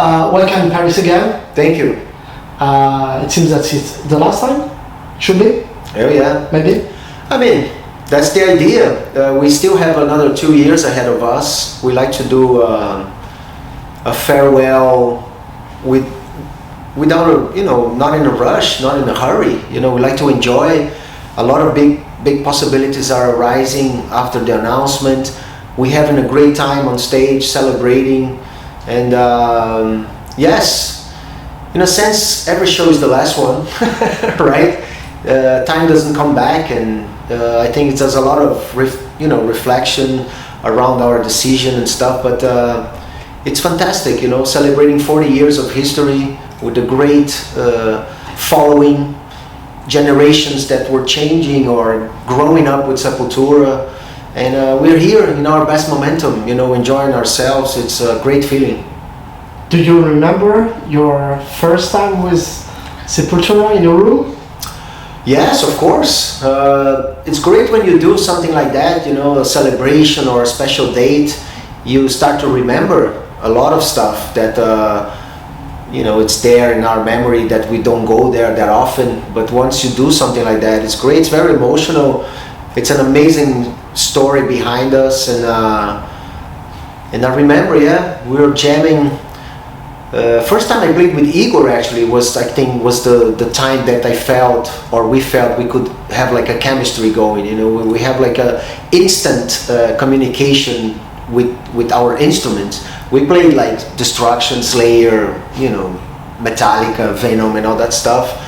welcome in Paris again. Thank you. It seems that it's the last time. Should be? Oh yeah. Maybe? I mean, that's the idea. We still have another 2 years ahead of us. We like to do a farewell without not in a rush, not in a hurry. We like to enjoy. A lot of big possibilities are arising after the announcement. We're having a great time on stage, celebrating, and yes, in a sense, every show is the last one, right? Time doesn't come back, and I think there's a lot of reflection around our decision and stuff. But it's fantastic, celebrating 40 years of history with a great following, generations that were changing or growing up with Sepultura, and we're here in our best momentum, enjoying ourselves. It's a great feeling. Do you remember your first time with Sepultura in your room? Yes, of course. It's great when you do something like that, a celebration or a special date. You start to remember a lot of stuff that it's there in our memory, that we don't go there that often. But once you do something like that, it's great. It's very emotional. It's an amazing story behind us, and I remember, we were jamming. First time I played with Igor actually was the time that we felt we could have like a chemistry going. We have like a instant communication with our instruments. We played like Destruction, Slayer, Metallica, Venom, and all that stuff.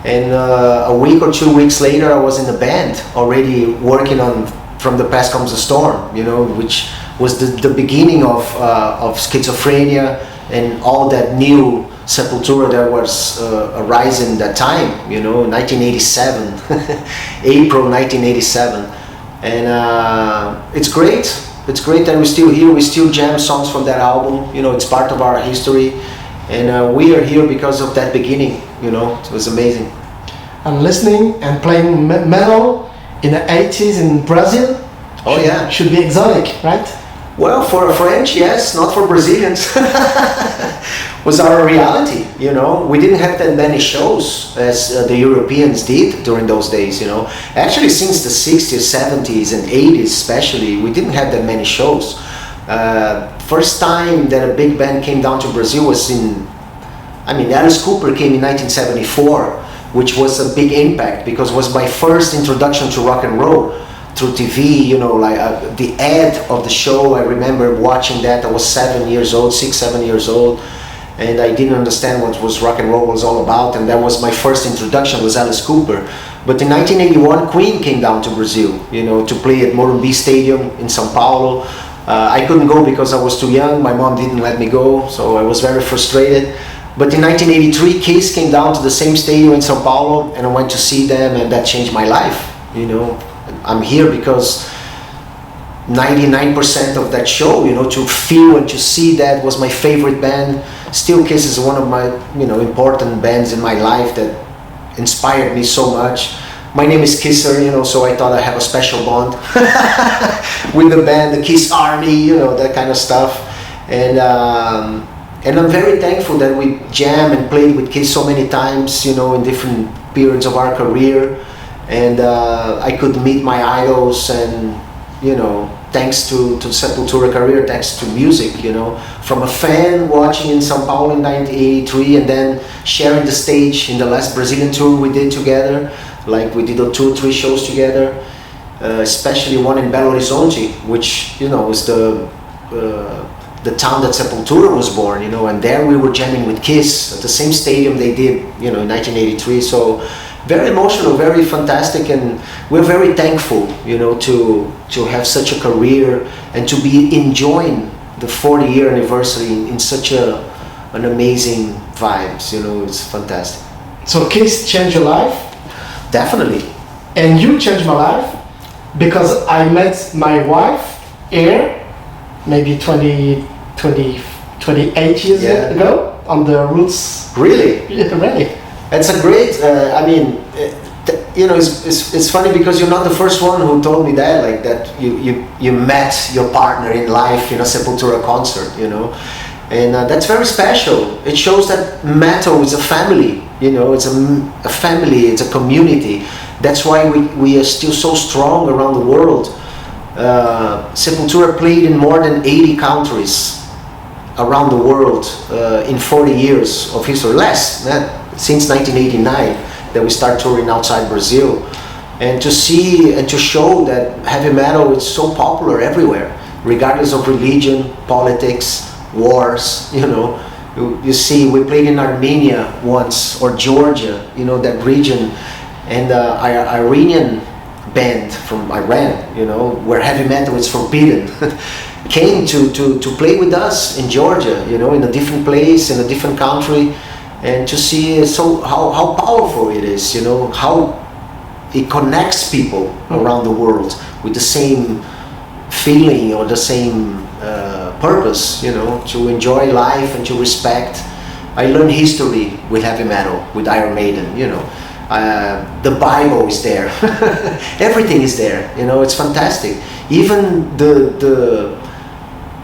And a week or 2 weeks later, I was in the band already working on From the Past Comes the Storm, which was the beginning of Schizophrenia and all that new Sepultura that was arising that time, 1987, April 1987. And it's great. It's great that we're still here. We still jam songs from that album. It's part of our history. And we are here because of that beginning. It was amazing. And listening and playing metal in the 80s in Brazil. Oh yeah. Should be exotic, right? Well, for a French, yes, not for Brazilians. Was our reality, We didn't have that many shows as the Europeans did during those days, Actually, since the 60s, 70s, and 80s especially, we didn't have that many shows. First time that a big band came down to Brazil was Alice Cooper came in 1974, which was a big impact because it was my first introduction to rock and roll through TV, the ad of the show. I remember watching that. I was 7 years old, 6, 7 years old, and I didn't understand what was rock and roll was all about, and that was my first introduction, was Alice Cooper. But in 1981, Queen came down to Brazil, to play at Morumbi Stadium in São Paulo. I couldn't go because I was too young. My mom didn't let me go, so I was very frustrated. But in 1983, Kiss came down to the same stadium in São Paulo, and I went to see them, and that changed my life, I'm here because 99% of that show, to feel and to see that was my favorite band. Still, Kiss is one of my, important bands in my life that inspired me so much. My name is Kisser, so I thought I have a special bond with the band, the Kiss Army, that kind of stuff. And I'm very thankful that we jam and played with Kiss so many times, in different periods of our career. And I could meet my idols, and thanks to Sepultura career, thanks to music, from a fan watching in São Paulo in 1983, and then sharing the stage in the last Brazilian tour we did together. Like we did 2 or 3 shows together, especially one in Belo Horizonte, which is the town that Sepultura was born, and there we were jamming with Kiss at the same stadium they did, in 1983. So very emotional, very fantastic, and we're very thankful, to have such a career and to be enjoying the 40-year anniversary in such an amazing vibes. It's fantastic. So Kiss changed your life? Definitely. And you changed my life because I met my wife here maybe 28 years ago on the Roots. Really? Yeah, really. It's a great, it's funny because you're not the first one who told me that, like that you met your partner in life in a Sepultura concert, And that's very special. It shows that metal is a family, it's a family, it's a community. That's why we are still so strong around the world. Sepultura played in more than 80 countries around the world in 40 years of history, since 1989 that we started touring outside Brazil. And to see and to show that heavy metal is so popular everywhere, regardless of religion, politics, wars, you see, we played in Armenia once, or Georgia, that region, and Iranian band from Iran, where heavy metal is forbidden, came to play with us in Georgia, in a different place, in a different country, and to see how powerful it is, how it connects people around the world with the same feeling or the same purpose, to enjoy life and to respect. I learned history with heavy metal, with Iron Maiden, the Bible is there. Everything is there, it's fantastic. Even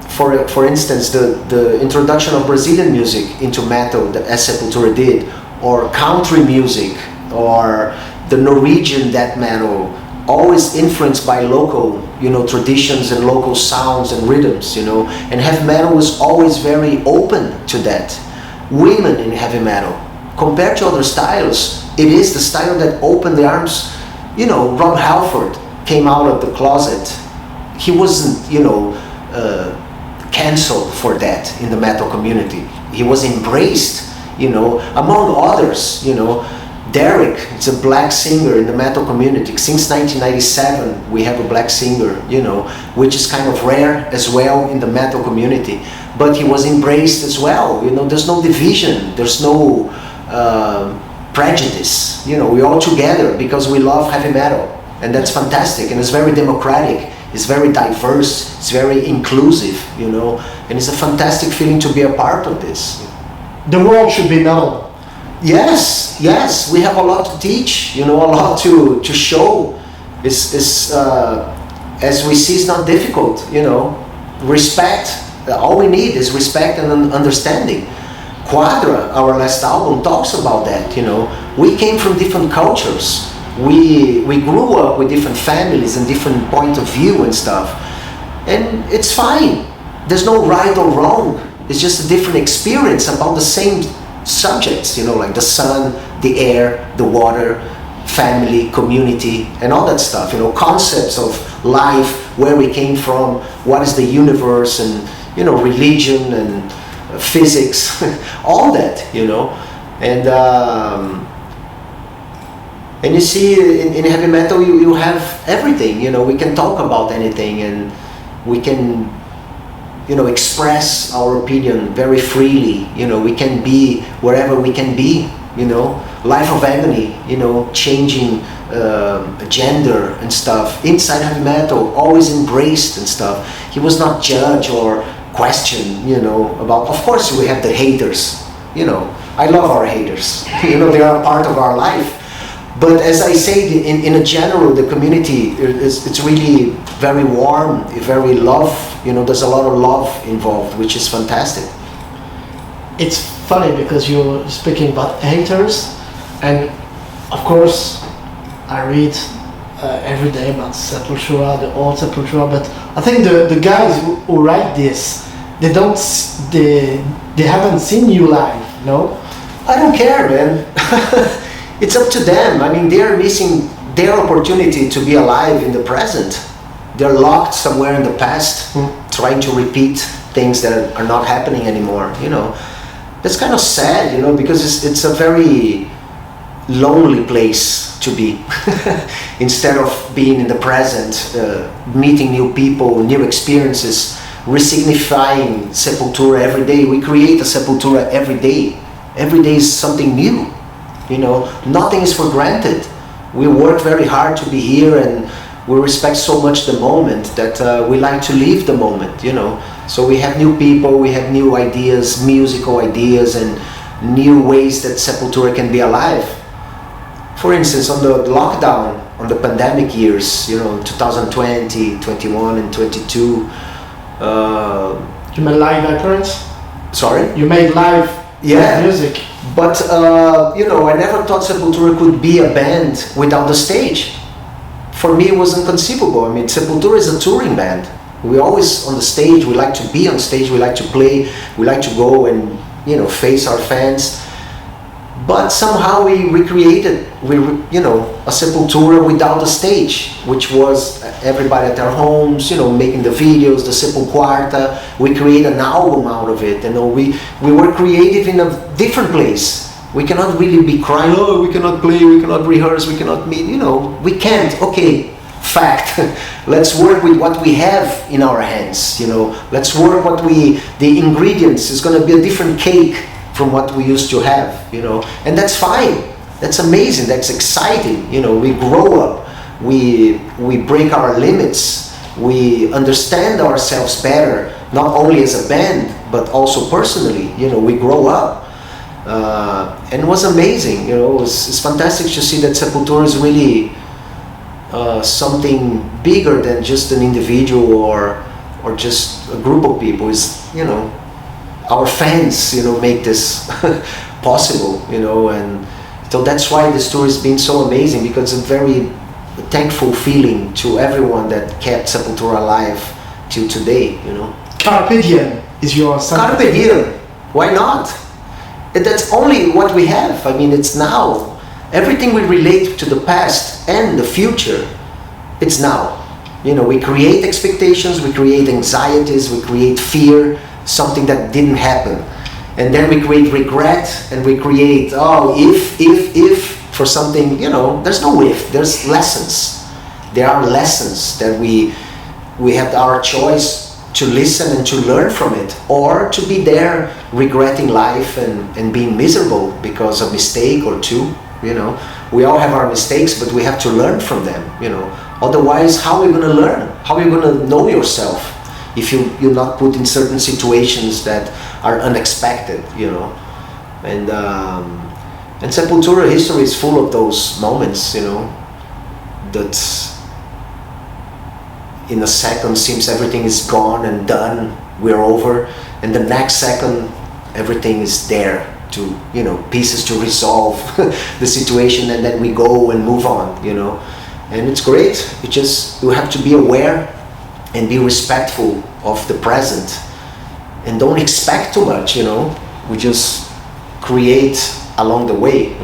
for instance, the introduction of Brazilian music into metal that Sepultura did, or country music, or the Norwegian death metal, always influenced by local, traditions and local sounds and rhythms, and heavy metal was always very open to that. Women in heavy metal, compared to other styles, it is the style that opened the arms. Rob Halford came out of the closet. He wasn't, canceled for that in the metal community. He was embraced, among others, Derek is a black singer in the metal community. Since 1997, we have a black singer, which is kind of rare as well in the metal community. But he was embraced as well. There's no division. There's no prejudice. We're all together because we love heavy metal, and that's fantastic. And it's very democratic. It's very diverse. It's very inclusive. And it's a fantastic feeling to be a part of this. The world should be metal. Yes, we have a lot to teach, a lot to show. As we see, it's not difficult, Respect, all we need is respect and understanding. Quadra, our last album, talks about that, We came from different cultures. We grew up with different families and different point of view and stuff. And it's fine. There's no right or wrong. It's just a different experience about the same subjects, like the sun, the air, the water, family, community, and all that stuff, concepts of life, where we came from, what is the universe, and religion and physics, all that, and you see in heavy metal you have everything, we can talk about anything, and we can express our opinion very freely. We can be wherever we can be. Life of Agony. Changing gender and stuff inside heavy metal, always embraced and stuff. He was not judged or questioned. About. Of course, we have the haters. I love our haters. They are a part of our life. But as I say, in a general, the community it's really very warm, very love. There's a lot of love involved, which is fantastic. It's funny because you're speaking about haters, and of course, I read every day about Sepultura, the old Sepultura. But I think the guys who write this, they haven't seen you live, no? I don't care, man. It's up to them. I mean, they're missing their opportunity to be alive in the present. They're locked somewhere in the past, trying to repeat things that are not happening anymore. That's kind of sad, because it's a very lonely place to be. Instead of being in the present, meeting new people, new experiences, resignifying Sepultura every day. We create a Sepultura every day. Every day is something new. Nothing is for granted. We work very hard to be here, and we respect so much the moment that we like to live the moment, So we have new people, we have new ideas, musical ideas, and new ways that Sepultura can be alive. For instance, on the lockdown, on the pandemic years, 2020, 21, and 22. You mean live appearance? Sorry? You made live music. But, I never thought Sepultura could be a band without the stage. For me, it was inconceivable. I mean, Sepultura is a touring band. We're always on the stage. We like to be on stage. We like to play. We like to go and, face our fans. But somehow we recreated, a Sepultura without a stage, which was everybody at their homes, making the videos, the Sepulquarta. We created an album out of it. We were creative in a different place. We cannot really be crying, oh, we cannot play, we cannot rehearse, we cannot meet, we can't. Okay, fact. Let's work with what we have in our hands, Let's work the ingredients. It's going to be a different cake from what we used to have, and that's fine. That's amazing. That's exciting. We grow up. We break our limits. We understand ourselves better, not only as a band, but also personally. We grow up. And it was amazing. It's fantastic to see that Sepultura is really something bigger than just an individual or just a group of people. It's, our fans, make this possible, and so that's why this tour has been so amazing, because it's a very thankful feeling to everyone that kept Sepultura alive till today, Carpe diem is your song. Carpe diem, why not? That's only what we have. I mean, it's now. Everything we relate to the past and the future, it's now. We create expectations, we create anxieties, we create fear, something that didn't happen. And then we create regret, and we create, if, for something, there's no if, there's lessons. There are lessons that we have our choice to listen and to learn from it, or to be there regretting life and being miserable because of mistake or two. We all have our mistakes, but we have to learn from them. Otherwise, how are you going to learn? How are you going to know yourself if you're not put in certain situations that are unexpected? And Sepultura history is full of those moments. That in a second seems everything is gone and done, we're over, and the next second everything is there to, pieces to resolve the situation, and then we go and move on, and it's great. You have to be aware and be respectful of the present, and don't expect too much, we just create along the way,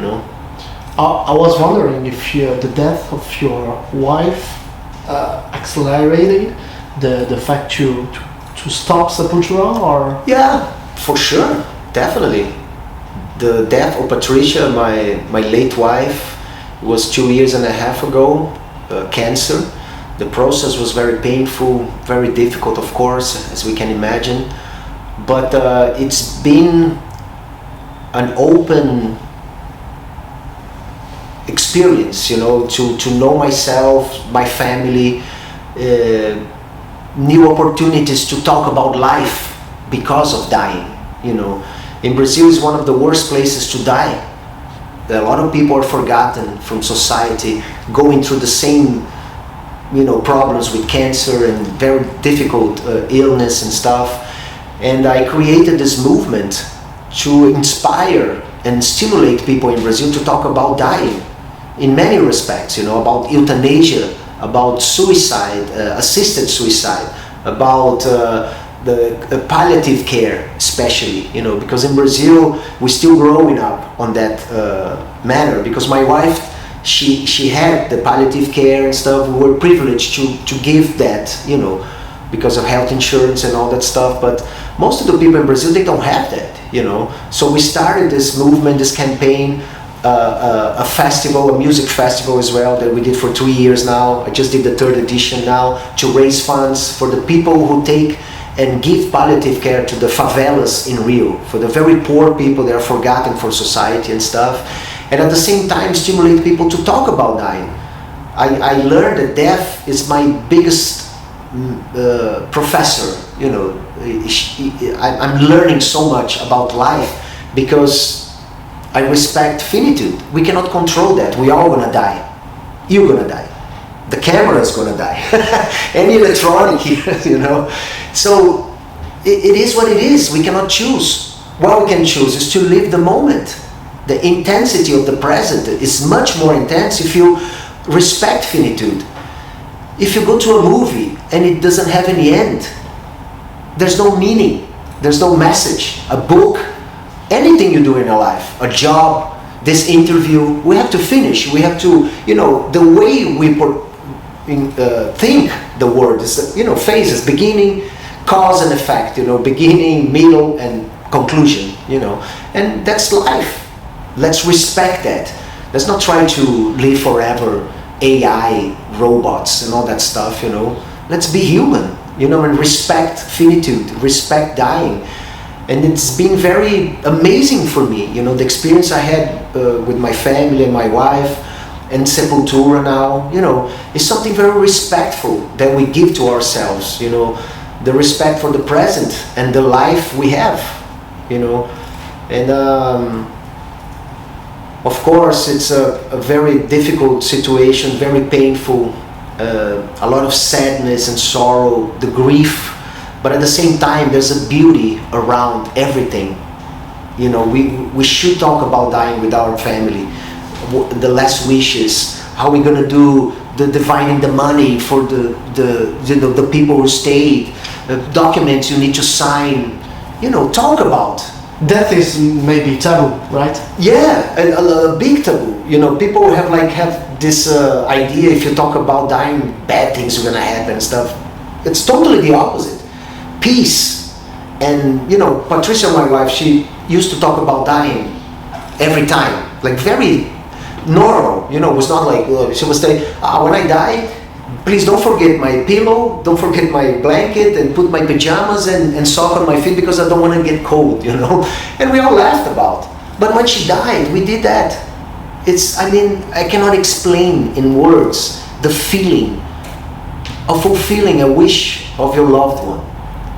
I was wondering if the death of your wife accelerated the fact to stop Sepultura, or? Yeah, for sure, definitely. The death of Patricia, my late wife, was 2.5 years ago, cancer. The process was very painful, very difficult, of course, as we can imagine. But it's been an open experience, to know myself, my family, new opportunities to talk about life because of dying. In Brazil is one of the worst places to die. A lot of people are forgotten from society, going through the same, problems with cancer and very difficult illness and stuff. And I created this movement to inspire and stimulate people in Brazil to talk about dying in many respects, about euthanasia, about suicide, assisted suicide, about the palliative care, especially, because in Brazil we're still growing up on that manner. Because my wife, she had the palliative care and stuff. We were privileged to give that, because of health insurance and all that stuff. But most of the people in Brazil, they don't have that, So we started this movement, this campaign, a festival, a music festival as well, that we did for 3 years now. I just did the 3rd edition now, to raise funds for the people who take and give palliative care to the favelas in Rio, for the very poor people that are forgotten for society and stuff. And at the same time stimulate people to talk about dying. I learned that death is my biggest professor. I'm learning so much about life because I respect finitude. We cannot control that. We all gonna die. You're gonna die. The camera is gonna die. Any electronic here, So it is what it is. We cannot choose. What we can choose is to live the moment. The intensity of the present is much more intense if you respect finitude. If you go to a movie and it doesn't have any end, there's no meaning, there's no message. A book, anything you do in your life, a job, this interview, we have to finish. We have to, the way we think the word is, phases, beginning, cause and effect, beginning, middle, and conclusion, and that's life. Let's respect that. Let's not try to live forever, AI, robots, and all that stuff, Let's be human, and respect finitude, respect dying. And it's been very amazing for me, the experience I had with my family and my wife and Sepultura now, is something very respectful that we give to ourselves, the respect for the present and the life we have, and of course it's a very difficult situation, very painful, a lot of sadness and sorrow, the grief. But at the same time, there's a beauty around everything. We should talk about dying with our family, the last wishes, how we're gonna do the dividing the money for the people who stayed, documents you need to sign. Talk about. Death is maybe taboo, right? Yeah, a big taboo. People have this idea, if you talk about dying, bad things are gonna happen and stuff. It's totally the opposite. Peace. And Patricia, my wife, she used to talk about dying every time, like very normal. It was not like she was saying, when I die, please don't forget my pillow, don't forget my blanket, and put my pajamas and sock on my feet because I don't want to get cold, And we all laughed about. But when she died, we did that. I cannot explain in words the feeling of fulfilling a wish of your loved one.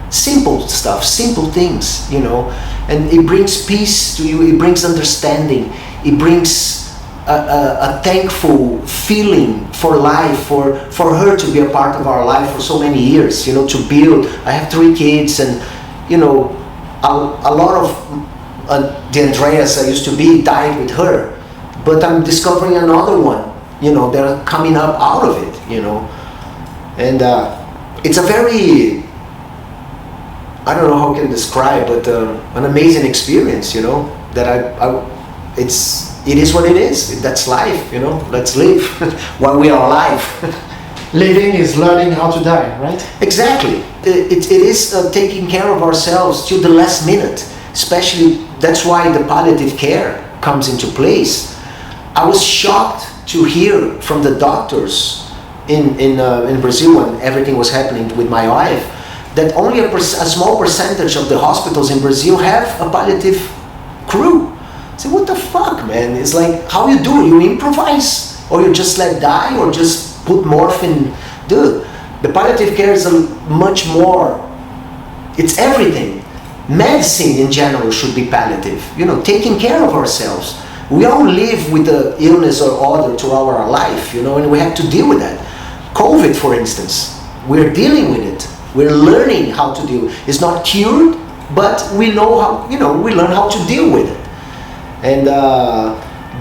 Simple stuff, simple things, and it brings peace to you, it brings understanding, it brings a thankful feeling for life, for her to be a part of our life for so many years, to build. I have 3 kids, and a lot of the Andreas I used to be died with her, but I'm discovering another one, they're coming up out of it, and it's a very, I don't know how I can describe, but an amazing experience, that it is what it is. That's life, let's live while we are alive. Living is learning how to die, right? Exactly. It is taking care of ourselves to the last minute, especially. That's why the palliative care comes into place. I was shocked to hear from the doctors in Brazil when everything was happening with my wife, that only a small percentage of the hospitals in Brazil have a palliative crew. I say, what the fuck, man? It's like, how you do it? You improvise, or you just let die, or just put morphine. Dude, the palliative care is much more, it's everything. Medicine in general should be palliative, taking care of ourselves. We all live with the illness or other throughout our life, and we have to deal with that. COVID, for instance, we're dealing with it. We're learning how to deal. It's not cured, but we know how, we learn how to deal with it. And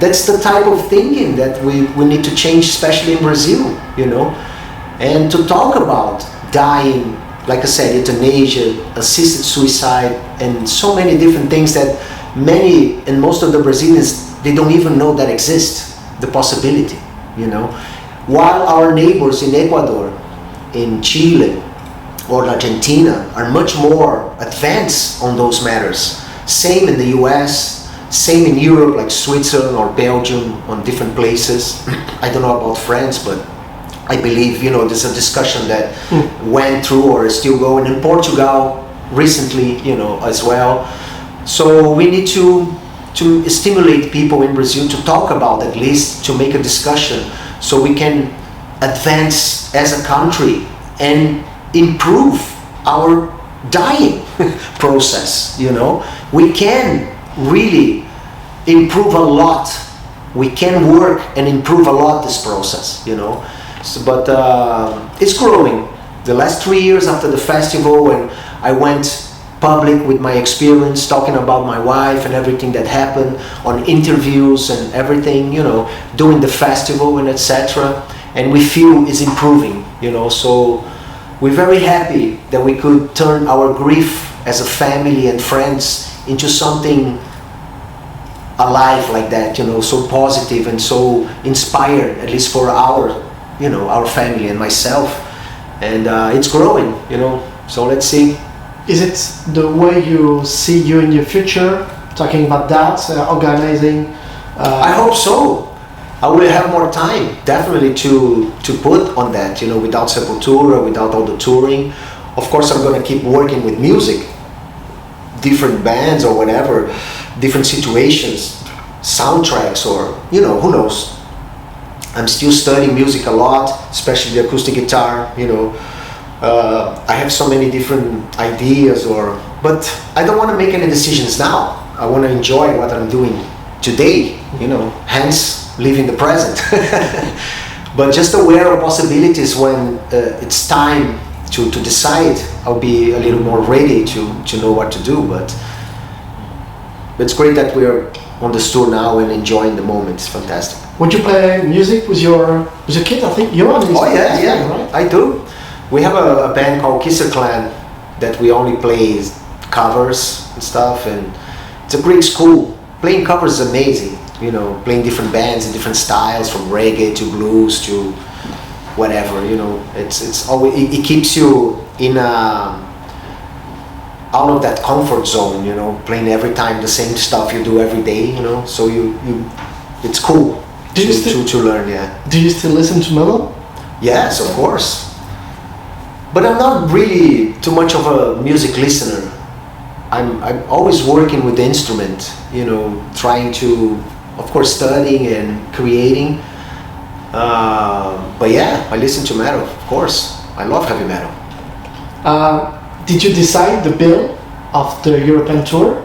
that's the type of thinking that we need to change, especially in Brazil, And to talk about dying, like I said, euthanasia, assisted suicide, and so many different things that many and most of the Brazilians, they don't even know that exist, the possibility, While our neighbors in Ecuador, in Chile, or Argentina are much more advanced on those matters. Same in the US, same in Europe, like Switzerland or Belgium, on different places. I don't know about France, but I believe, there's a discussion that went through or is still going in Portugal recently, as well. So we need to stimulate people in Brazil to talk about, at least to make a discussion, so we can advance as a country and improve our dying process. We can really improve a lot. We can work and improve a lot this process, but it's growing. The last 3 years after the festival, when I went public with my experience, talking about my wife and everything that happened, on interviews and everything, you know, doing the festival and etc. And we feel it's improving, you know, so we're very happy that we could turn our grief as a family and friends into something alive like that, you know, so positive and so inspired, at least for our, you know, our family and myself. And it's growing, you know, so let's see. Is it the way you see you in your future, talking about that, organizing? I hope so. I will have more time, definitely, to put on that, you know, without Sepultura, without all the touring. Of course, I'm going to keep working with music, different bands or whatever, different situations, soundtracks, or, you know, who knows. I'm still studying music a lot, especially the acoustic guitar, you know. I have so many different ideas, but I don't want to make any decisions now. I want to enjoy what I'm doing today, you know, hence live in the present. But just aware of possibilities. When it's time to decide, I'll be a little more ready to know what to do. But it's great that we're on the tour now and enjoying the moment. It's fantastic. Would you play music with your kid? I think you're on this. Oh yeah, right? I do. We have a band called Kisser Clan that we only play covers and stuff, and it's a great school. Playing covers is amazing, you know, playing different bands in different styles, from reggae to blues to whatever, you know. It's always, it keeps you in out of that comfort zone, you know, playing every time the same stuff you do every day, you know. So it's cool to learn. Yeah. Do you still listen to metal? Yes, of course. But I'm not really too much of a music listener. I'm always working with the instrument, you know, trying to, of course, studying and creating. But yeah, I listen to metal, of course. I love heavy metal. Did you decide the bill of the European tour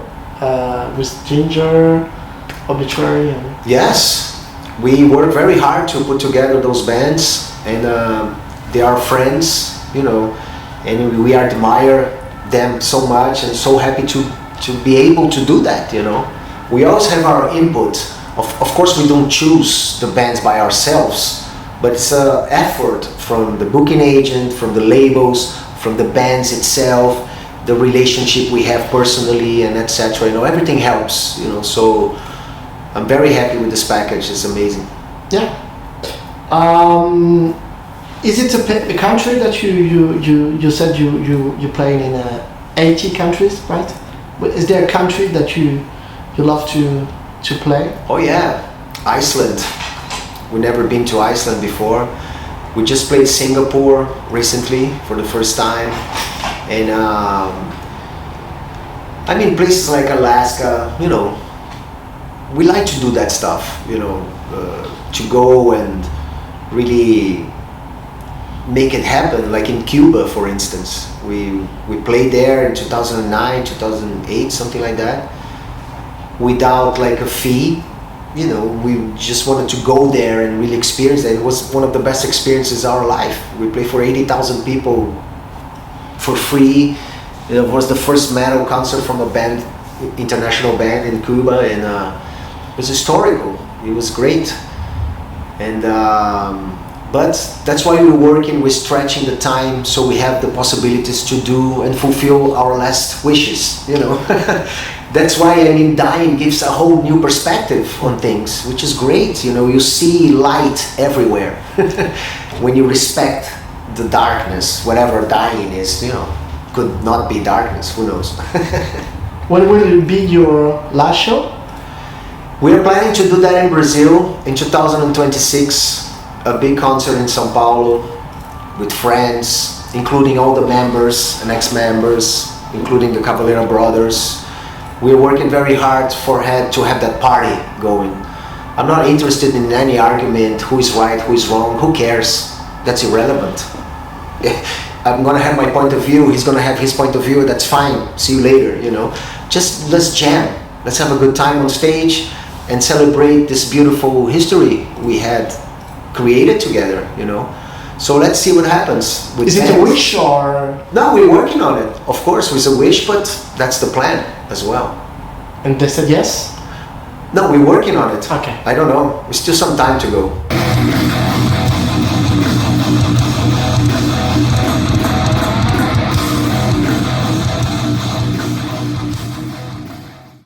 with Ginger, Obituary? Yes, we worked very hard to put together those bands, and they are friends, you know, and we admire them so much and so happy to be able to do that, you know. We always have our input. Of course, we don't choose the bands by ourselves, but it's an effort from the booking agent, from the labels, from the bands itself, the relationship we have personally, and etc. You know, everything helps, you know, so I'm very happy with this package. It's amazing. Yeah. Is it a country that you said you playing in 80 countries, right? Is there a country that you love to play? Oh yeah, Iceland. We've never been to Iceland before. We just played Singapore recently for the first time, and I mean, places like Alaska, you know, we like to do that stuff, you know, to go and really make it happen. Like in Cuba, for instance, we played there in 2009, 2008, something like that, without like a fee. You know, we just wanted to go there and really experience that. It was one of the best experiences of our life. We played for 80,000 people for free. It was the first metal concert from a band, international band in Cuba, and it was historical. It was great. And but that's why we're working, we're stretching the time so we have the possibilities to do and fulfill our last wishes, you know. That's why, I mean, dying gives a whole new perspective on things, which is great. You know, you see light everywhere. When you respect the darkness, whatever dying is, you know, could not be darkness, who knows. When will it be your last show? We are planning to do that in Brazil in 2026, a big concert in São Paulo with friends, including all the members and ex-members, including the Cavaleira brothers. We're working very hard to have that party going. I'm not interested in any argument, who is right, who is wrong, who cares? That's irrelevant. I'm gonna have my point of view, he's gonna have his point of view, that's fine, see you later, you know. Just let's jam, let's have a good time on stage and celebrate this beautiful history we had created together, you know. So let's see what happens. Is it a wish or? No, we're working on it. Of course, it's a wish, but that's the plan as well. And they said yes? No, we're working on it. Okay. I don't know. There's still some time to go.